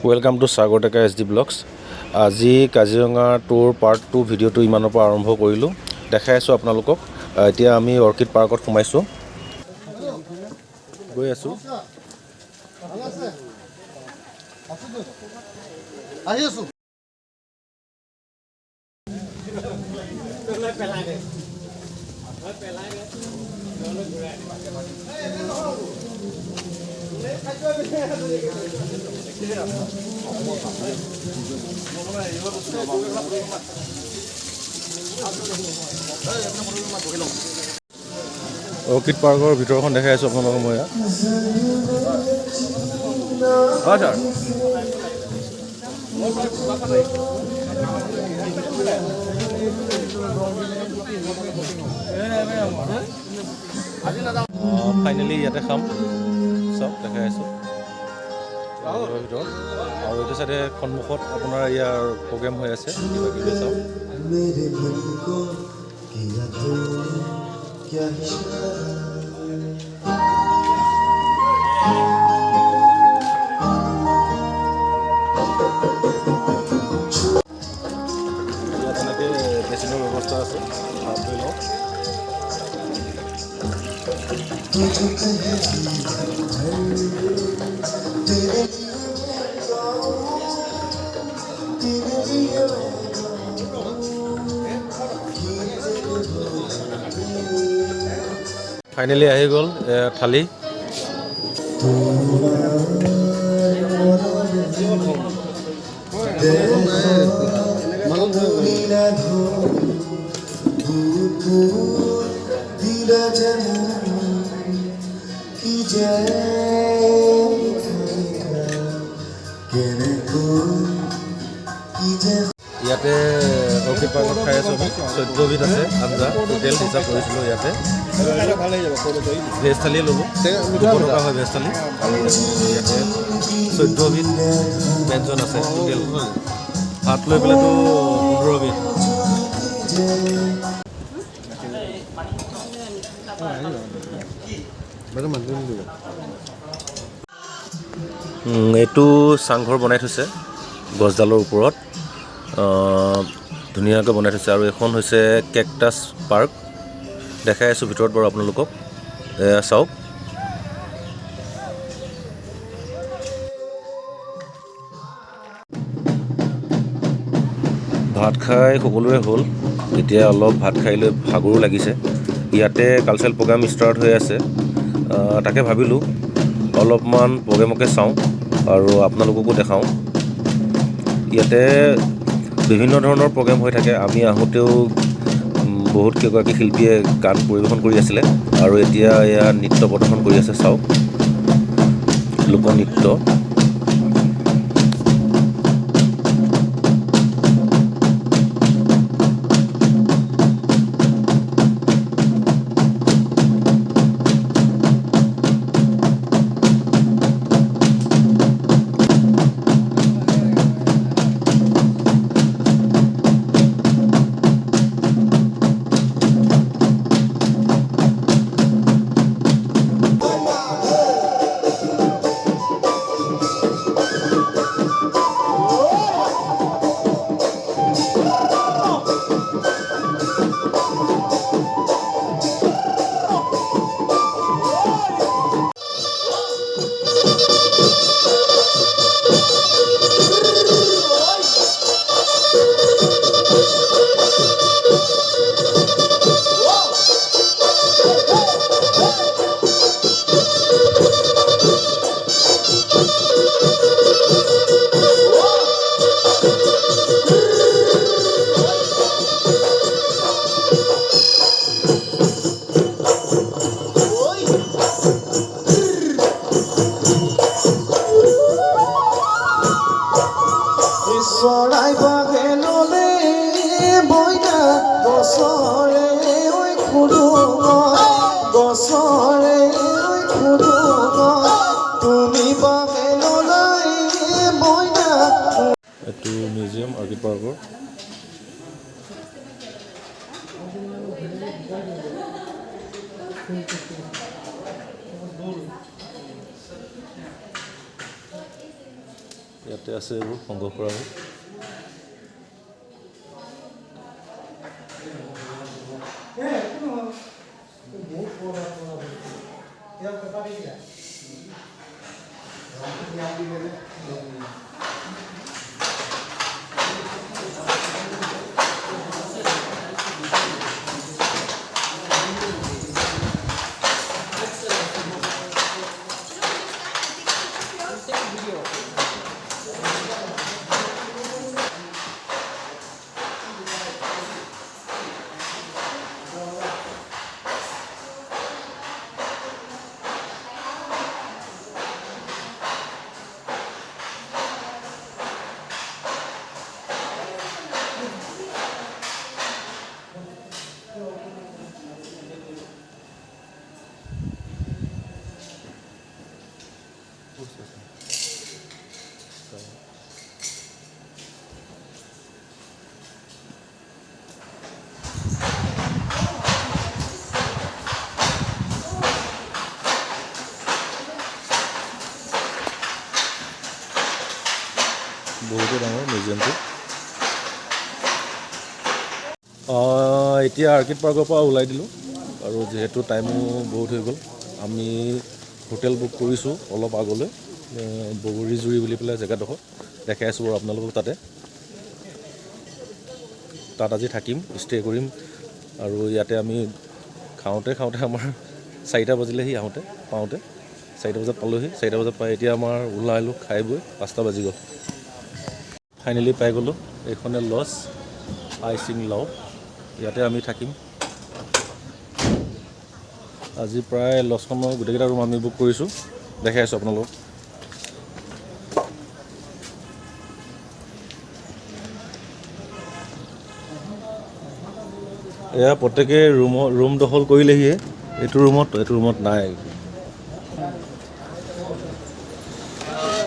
Welcome to Sagoteka SD Vlogs. আজি Kaziranga tour part 2 ভিডিঅ'টো ইমানৰ পৰা আৰম্ভ কৰিলোঁ। দেখাই আছোঁ আপোনালোকক। এতিয়া আমি অৰ্কিড পাৰ্কত সোমাইছোঁ। গৈ আছোঁ। আহি আছোঁ। অৰ্কিড পাৰ্কৰ ভিতৰখন দেখাই আছোঁ আপোনালোকক মই। হয় ছাৰ। ফাইনেলি ইয়াতে খাম চব দেখাই আছোঁ ভিতৰত। আৰু এইটো চাইডে সন্মুখত আপোনাৰ ইয়াৰ প্ৰগ্ৰেম হৈ আছে কিবা কিবি চাওক। ইয়াত এনেকৈ মেচিনৰ ব্যৱস্থা আছে। লৈ লওক। ফাইনেলি আহি গ'ল থালি। ইয়াতে অৰ্কিড পাৰ্কত খাই আছোঁ আমি। 14 বিধ আছে আঞ্জা টোটেল হিচাপ কৰিছিলোঁ ইয়াতে। ভেজ থালি ল'লোঁ, 200 টকা হয় ভেজ থালি। আৰু ইয়াতে 14 বিধ ব্যঞ্জন আছে টোটেল। ভাত লৈ পেলাইতো 15 বিধ। এইটো চাংঘৰ বনাই থৈছে গছডালৰ ওপৰত, ধুনীয়াকৈ বনাই থৈছে। আৰু এখন হৈছে কেকটাছ পাৰ্ক। দেখাই আছোঁ ভিতৰত বাৰু আপোনালোকক। এয়া চাওক। ভাত খাই সকলোৰে হ'ল। এতিয়া অলপ ভাত খাই লৈ ভাগৰো লাগিছে। ইয়াতে কালচাৰেল প্ৰগ্ৰাম ষ্টাৰ্ট হৈ আছে। তাকে ভাবিলোঁ অলপমান প্ৰগ্ৰেমকে চাওঁ আৰু আপোনালোককো দেখাওঁ। ইয়াতে বিভিন্ন ধৰণৰ প্ৰগ্ৰেম হৈ থাকে। আমি আহোঁতেও বহুত কেইগৰাকী শিল্পীয়ে গান পৰিৱেশন কৰি আছিলে। আৰু এতিয়া এয়া নৃত্য প্ৰদৰ্শন কৰি আছে চাওক, লোকনৃত্য। চৰাই বাগে নলে বইনা গছৰে ঐ খুৰুঙা, গছৰে ঐ খুৰুঙা, তুমি বাগে নলাই বইনা। এইটো মিউজিয়াম অৰ্কিড পাৰ্কৰ। ইয়াতে আছে এইবোৰ সংগ্ৰহ কৰাবোৰ। বহুতো ডাঙৰ মিউজিয়ামটো। এতিয়া আৰ্কিড পাৰ্কৰ পৰা ওলাই দিলোঁ আৰু যিহেতু টাইমো বহুত হৈ গ'ল, আমি হোটেল বুক কৰিছোঁ অলপ আগলৈ, বগৰীজুৰি বুলি পেলাই জেগাডোখৰ দেখাই আছোঁ বাৰু আপোনালোকক। তাত আজি থাকিম, ষ্টে কৰিম আৰু ইয়াতে আমি খাওঁতে আমাৰ 4টা বাজিলেহি পাওঁতে 4টা বজাত পালোহি। 4টা বজাত পাই এতিয়া আমাৰ ওলাইলোঁ খাই বৈ 5টা বাজি গ'ল। ফাইনেলি পাই গ'লোঁ। এইখনে লজ আইচিং লাও, ইয়াতে আমি থাকিম আজি। প্ৰায় লজখনৰ গোটেইকেইটা ৰুম আমি বুক কৰিছোঁ, দেখাই আছোঁ আপোনালোকক। এয়া প্ৰত্যেকে ৰুম দখল কৰিলেহিয়ে। এইটো ৰুমত নাই।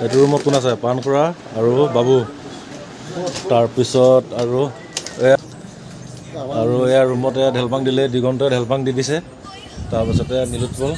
এইটো ৰুমত কোন আছে? পাণখুৰা আৰু বাবু। তাৰপিছত আৰু এয়া ৰুমত এয়া ঢেলপাং দিলে, দিগন্তই ঢেলপাং দি দিছে। তাৰপিছতে নীলোৎপল,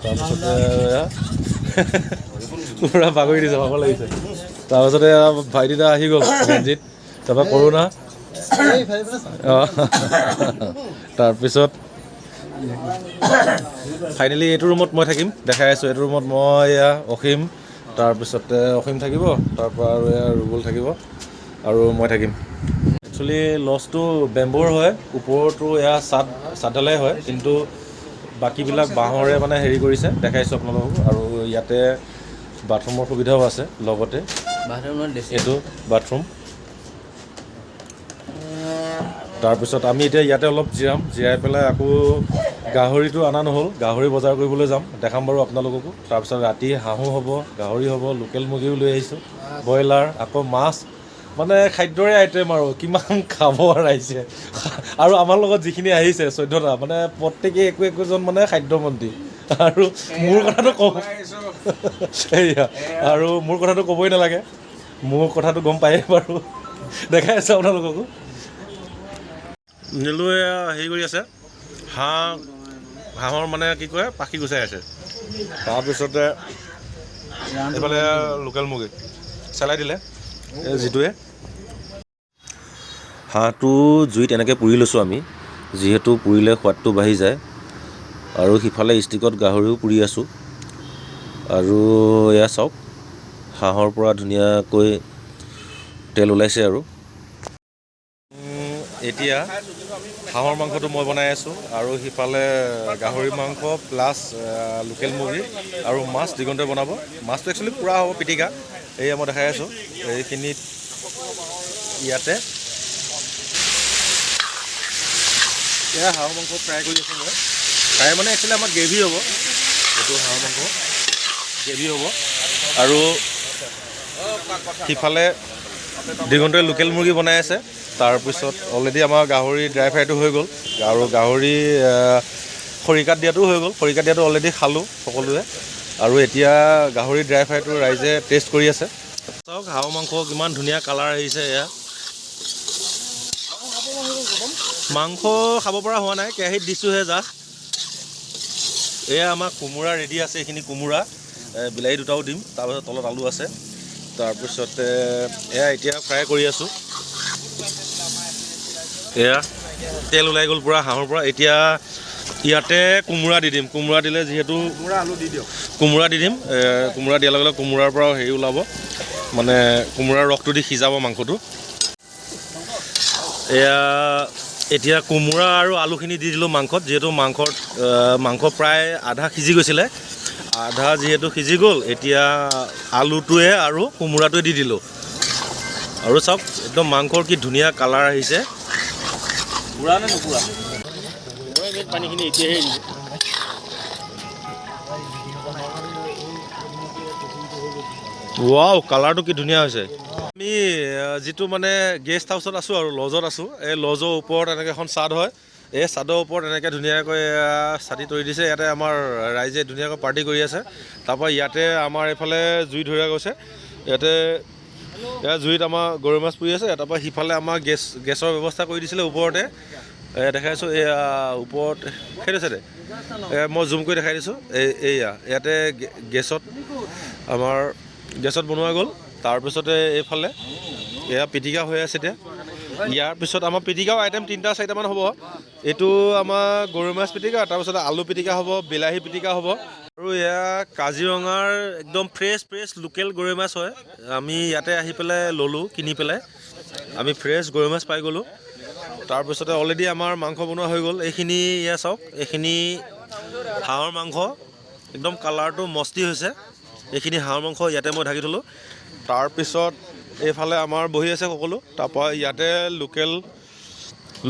তাৰপিছতে এয়া পূৰা বাগৰি দিছে, ভাগৰ লাগিছে। তাৰপিছতে ভাইটিটা আহি গ'ল ৰঞ্জিত, তাৰপৰা কৰোণা। তাৰপিছত ফাইনেলি এইটো ৰুমত মই থাকিম, দেখাই আছোঁ। এইটো ৰুমত মই এয়া অসীম, তাৰপিছতে অসীম থাকিব, তাৰপৰা আৰু এয়া ৰুবুল থাকিব আৰু মই থাকিম। একচুৱেলি লজটো বেম্ব'ৰ হয়, ওপৰতো এয়া চাদঢালাই হয়, কিন্তু বাকীবিলাক বাঁহৰে মানে হেৰি কৰিছে, দেখাইছোঁ আপোনালোকক। আৰু ইয়াতে বাথৰুমৰ সুবিধাও আছে লগতে। এইটো বাথৰুম। তাৰপিছত আমি এতিয়া ইয়াতে অলপ জিৰাই পেলাই আকৌ গাহৰিটো অনা নহ'ল, গাহৰি বজাৰ কৰিবলৈ যাম, দেখাম বাৰু আপোনালোককো। তাৰপিছত ৰাতি হাঁহো হ'ব, গাহৰি হ'ব, লোকেল মুৰ্গীও লৈ আহিছোঁ, ব্ৰইলাৰ, আকৌ মাছ, মানে খাদ্যৰে আইটেম আৰু কিমান খাব ৰাইজে। আৰু আমাৰ লগত যিখিনি আহিছে 14টা, মানে প্ৰত্যেকে একোজন মানে খাদ্যমন্ত্ৰী। আৰু মোৰ কথাটো ক'বই নালাগে, মোৰ কথাটো গম পায়েই বাৰু, দেখাই আছোঁ আপোনালোককো। নীলুৱে হেৰি কৰি আছে, হাঁহৰ মানে কি কয় পাখি গুচাই আছে। তাৰপিছতে এইফালে লোকেল মুৰ্গী চেলাই দিলে যিটোৱে। হাঁহটো জুইত এনেকৈ পুৰি লৈছোঁ আমি, যিহেতু পুৰিলে সোৱাদটো বাঢ়ি যায়। আৰু সিফালে ষ্টিকত গাহৰিও পুৰি আছোঁ। আৰু এয়া চাওক, হাঁহৰ পৰা ধুনীয়াকৈ তেল ওলাইছে। আৰু এতিয়া হাঁহৰ মাংসটো মই বনাই আছোঁ, আৰু সিফালে গাহৰি মাংস প্লাছ লোকেল মুৰ্গী আৰু মাছ দিগন্তই বনাব। মাছটো একচুৱেলি পুৰা হ'ব, পিটিকা। এয়া মই দেখাই আছোঁ এইখিনিত। ইয়াতে এয়া হাঁহৰ মাংস ফ্ৰাই কৰি আছোঁ মই। ফ্ৰাই মানে একচুৱেলি আমাৰ গ্ৰেভি হ'ব, এইটো হাঁহৰ মাংস গ্ৰেভি হ'ব। আৰু সিফালে দিগন্তই লোকেল মুৰ্গী বনাই আছে। তাৰপিছত অলৰেডি আমাৰ গাহৰি ড্ৰাই ফ্ৰাইটো হৈ গ'ল, আৰু গাহৰি খৰিকাত দিয়াটো হৈ গ'ল। খৰিকাত দিয়াটো অলৰেডি খালোঁ সকলোৱে। আৰু এতিয়া গাহৰি ড্ৰাই ফ্ৰাইটো ৰাইজে টেষ্ট কৰি আছে। চাওক হাঁহৰ মাংস কিমান ধুনীয়া কালাৰ আহিছে। এয়া মাংস খাব পৰা হোৱা নাই, কেৰাহীত দিছোঁহে জাষ্ট। এয়া আমাৰ কোমোৰা ৰেডি আছে, এইখিনি কোমোৰা, বিলাহী দুটাও দিম, তাৰপিছত তলত আলু আছে। তাৰপিছতে এয়া এতিয়া ফ্ৰাই কৰি আছোঁ। এয়া তেল ওলাই গ'ল পূৰা হাঁহৰ পৰা। এতিয়া ইয়াতে কোমোৰা দি দিম। কোমোৰা দিলে যিহেতু আলু দি দিয়ক। কোমোৰা দি দিম। কোমোৰা দিয়াৰ লগে লগে কোমোৰাৰ পৰাও হেৰি ওলাব, মানে কোমোৰাৰ ৰসটো দি সিজাব মাংসটো। এয়া এতিয়া কোমোৰা আৰু আলুখিনি দি দিলোঁ মাংসত, যিহেতু মাংস প্ৰায় আধা সিজি গৈছিলে। আধা যিহেতু সিজি গ'ল, এতিয়া আলুটোৱে আৰু কোমোৰাটোৱে দি দিলোঁ। আৰু চাওক একদম মাংসৰ কি ধুনীয়া কালাৰ আহিছে। পুৰা নে নুপুৰা? পানীখিনি এতিয়াহে দিছে। ৱাও, কালাৰটো কি ধুনীয়া হৈছে। আমি যিটো মানে গেষ্ট হাউচত আছোঁ আৰু লজত আছোঁ, এই লজৰ ওপৰত এনেকৈ এখন চাদ হয়। এই চাদৰ ওপৰত এনেকৈ ধুনীয়াকৈ ছাতি তৰি দিছে। ইয়াতে আমাৰ ৰাইজে ধুনীয়াকৈ পাৰ্টি কৰি আছে। তাৰপৰা ইয়াতে আমাৰ এইফালে জুই ধৰা গৈছে। ইয়াতে জুইত আমাৰ গৰৈ মাছ পুৰি আছে। তাৰপৰা সিফালে আমাৰ গেছৰ ব্যৱস্থা কৰি দিছিলে ওপৰতে। দেখাই আছোঁ এয়া ওপৰত সেইটো চাইডে। মই জুম কৰি দেখাই দিছোঁ। এয়া ইয়াতে গেছত বনোৱা গ'ল। তাৰপিছতে এইফালে এয়া পিটিকা হৈ আছে এতিয়া। ইয়াৰ পিছত আমাৰ পিটিকাও আইটেম 3-4মান হ'ব। এইটো আমাৰ গৰৈ মাছ পিটিকা, তাৰপিছতে আলু পিটিকা হ'ব, বিলাহী পিটিকা হ'ব। আৰু এয়া কাজিৰঙাৰ একদম ফ্ৰেছ লোকেল গৰৈ মাছ হয়। আমি ইয়াতে আহি পেলাই ল'লোঁ কিনি পেলাই। আমি ফ্ৰেছ গৰৈ মাছ পাই গ'লোঁ। তাৰপিছতে অলৰেডি আমাৰ মাংস বনোৱা হৈ গ'ল। এইখিনি এয়া চাওক, এইখিনি হাঁহৰ মাংস, একদম কালাৰটো মস্তি হৈছে। এইখিনি হাঁহৰ মাংস ইয়াতে মই ঢাকি থ'লোঁ। তাৰপিছত এইফালে আমাৰ বহি আছে সকলো। তাৰপৰা ইয়াতে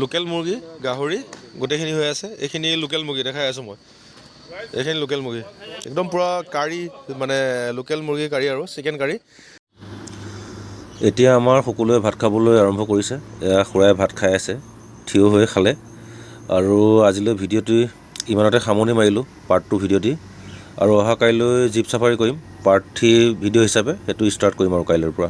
লোকেল মুৰ্গী, গাহৰি গোটেইখিনি হৈ আছে। এইখিনি লোকেল মুৰ্গী দেখাই আছোঁ মই। এইখিনি লোকেল মুৰ্গী একদম পূৰা কাৰী, মানে লোকেল মুৰ্গী কাৰী আৰু চিকেন কাৰী। এতিয়া আমাৰ সকলোৱে ভাত খাবলৈ আৰম্ভ কৰিছে। এয়া খুৰাই ভাত খাই আছে, থিয় হৈ খালে। আৰু আজিলৈ ভিডিঅ'টি ইমানতে সামৰণি মাৰিলোঁ, পাৰ্ট 2 ভিডিঅ'টি। আৰু অহা কাইলৈ জীপ চাফাৰী কৰিম, পাৰ্ট 3 ভিডিঅ' হিচাপে। সেইটো ষ্টাৰ্ট কৰিম আৰু কাইলৈৰ পৰা।